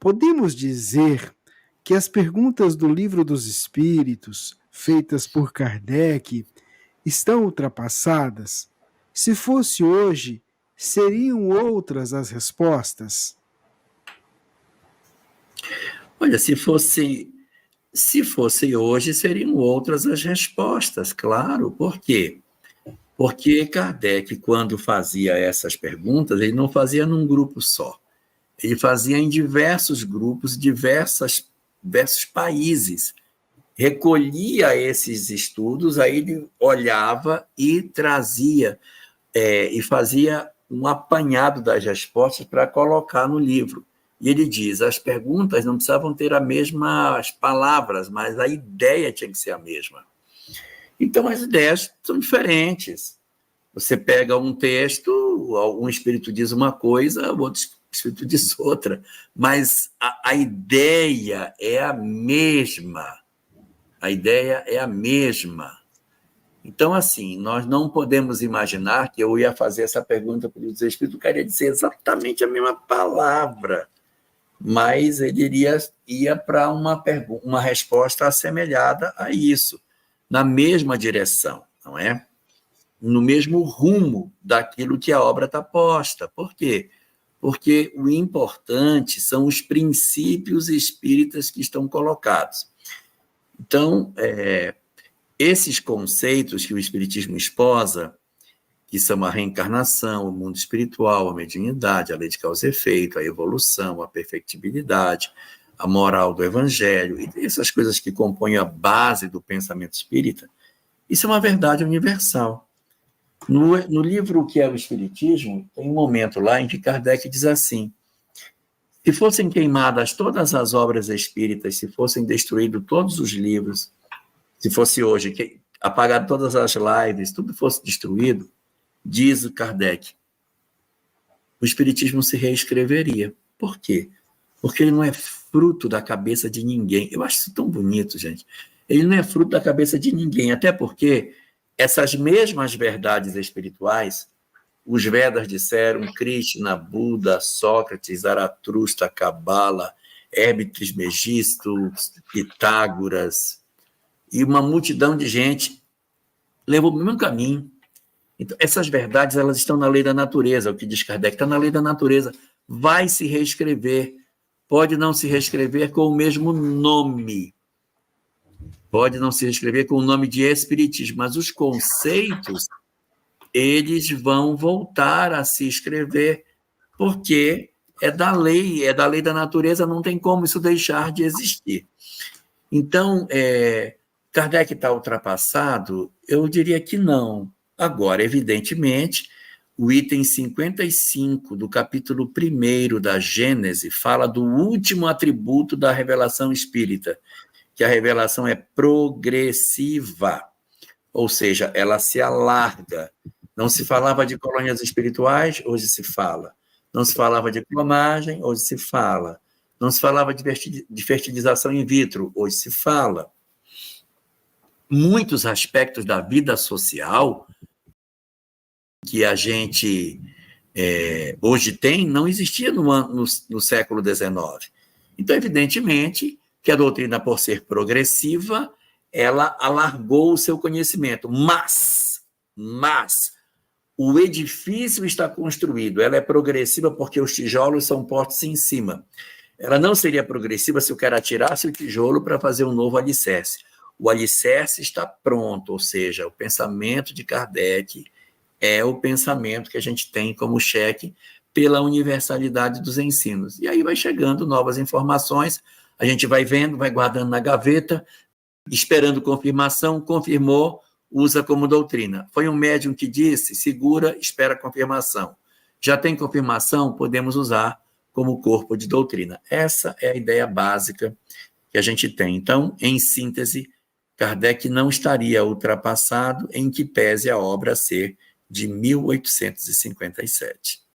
Podemos dizer que as perguntas do Livro dos Espíritos, feitas por Kardec, estão ultrapassadas? Se fosse hoje, seriam outras as respostas? Olha, se fosse hoje, seriam outras as respostas, claro. Por quê? Porque Kardec, quando fazia essas perguntas, ele não fazia num grupo só. Ele fazia em diversos grupos, diversos países. Recolhia esses estudos, aí ele olhava e trazia, e fazia um apanhado das respostas para colocar no livro. E ele diz, as perguntas não precisavam ter as mesmas palavras, mas a ideia tinha que ser a mesma. Então, as ideias são diferentes. Você pega um texto, um espírito diz uma coisa, o outro espírito diz outra, mas a ideia é a mesma. A ideia é a mesma. Então, assim, nós não podemos imaginar que eu ia fazer essa pergunta para os espíritos, queria dizer exatamente a mesma palavra, mas ele ia para uma resposta assemelhada a isso, na mesma direção, não é? No mesmo rumo daquilo que a obra está posta. Por quê? Porque o importante são os princípios espíritas que estão colocados. Então, esses conceitos que o Espiritismo esposa, que são a reencarnação, o mundo espiritual, a mediunidade, a lei de causa e efeito, a evolução, a perfectibilidade, a moral do Evangelho, e essas coisas que compõem a base do pensamento espírita, isso é uma verdade universal. No livro O que é o Espiritismo, tem um momento lá em que Kardec diz assim, se fossem queimadas todas as obras espíritas, se fossem destruídos todos os livros, se fosse hoje, apagado todas as lives, tudo fosse destruído, diz o Kardec, o Espiritismo se reescreveria. Por quê? Porque ele não é fruto da cabeça de ninguém. Eu acho isso tão bonito, gente. Ele não é fruto da cabeça de ninguém, até porque essas mesmas verdades espirituais, os Vedas disseram, Krishna, Buda, Sócrates, Zaratustra, Cabala, Hermes Trismegisto, Pitágoras, e uma multidão de gente levou o mesmo caminho. Então, essas verdades, elas estão na lei da natureza, o que diz Kardec, está na lei da natureza, vai se reescrever, pode não se reescrever com o mesmo nome, pode não se reescrever com o nome de Espiritismo, mas os conceitos, eles vão voltar a se escrever, porque é da lei da natureza, não tem como isso deixar de existir. Então, Kardec está ultrapassado? Eu diria que não. Agora, evidentemente, o item 55 do capítulo 1º da Gênese fala do último atributo da revelação espírita, que a revelação é progressiva, ou seja, ela se alarga. Não se falava de colônias espirituais, hoje se fala. Não se falava de clonagem, hoje se fala. Não se falava de fertilização in vitro, hoje se fala. Muitos aspectos da vida social que a gente hoje tem, não existia no século XIX. Então, evidentemente, que a doutrina, por ser progressiva, ela alargou o seu conhecimento, mas o edifício está construído, ela é progressiva porque os tijolos são postos em cima. Ela não seria progressiva se o cara tirasse o tijolo para fazer um novo alicerce. O alicerce está pronto, ou seja, o pensamento de Kardec é o pensamento que a gente tem como cheque pela universalidade dos ensinos. E aí vai chegando novas informações, a gente vai vendo, vai guardando na gaveta, esperando confirmação, confirmou, usa como doutrina. Foi um médium que disse, segura, espera confirmação. Já tem confirmação, podemos usar como corpo de doutrina. Essa é a ideia básica que a gente tem. Então, em síntese, Kardec não estaria ultrapassado em que pese a obra ser de 1857.